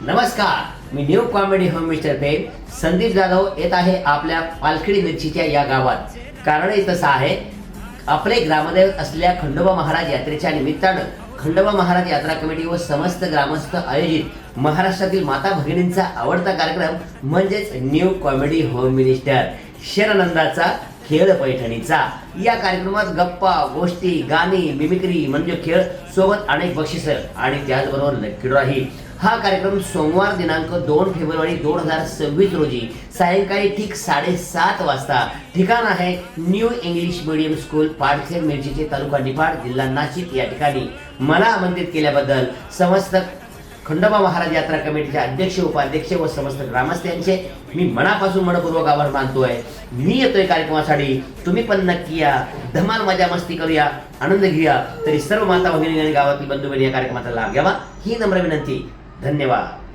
नमस्कार, मी new comedy home mister fame Sandeep Jadhav येत आहे आपल्या पालखी मिरचीच्या या गावात। कारण तसं आहे, आपले ग्रामदैवत असलेल्या खंडोबा महाराज यात्रेच्या निमित्तानं खंडोबा महाराज यात्रा कमिटी व समस्त ग्रामस्थ आयोजित महाराष्ट्रातील माता भगिनींचा आवडता कार्यक्रम म्हणजेच न्यू कॉमेडी होम मिनिस्टर शरनंदाचा खेळ पैठणीचा। या कार्यक्रमात गप्पा गोष्टी गाणी मिमिक्री म्हणजे खेळ सोबत अनेक बक्षिसं आणि त्याचबरोबर लकी ड्रॉ ही। हा कार्यक्रम सोमवार दिनांक 2 फेब्रुवारी 2026 रोजी सायंकाळी ठीक 7:30 वाजता ठिकाण आहे न्यू इंग्लिश मीडियम स्कूल पाडखेड मिरचीचे तालुका निफाड जिल्हा नाशिक या ठिकाणी। मला आमंत्रित केल्याबद्दल समस्त खंडोबा महाराज यात्रा कमिटीचे अध्यक्ष उपाध्यक्ष व समस्त ग्रामस्थांचे मी मनापासून मनपूर्वक आभार मानतोय। मी येतोय कार्यक्रमासाठी, तुम्ही पण नक्की या, धमाल मजा मस्ती करूया, आनंद घेऊया। तरी सर्व माता भगिनी आणि गावातील बंधू भगिनी या कार्यक्रमाचा लाभ घ्यावा ही नम्र विनंती। धन्यवाद।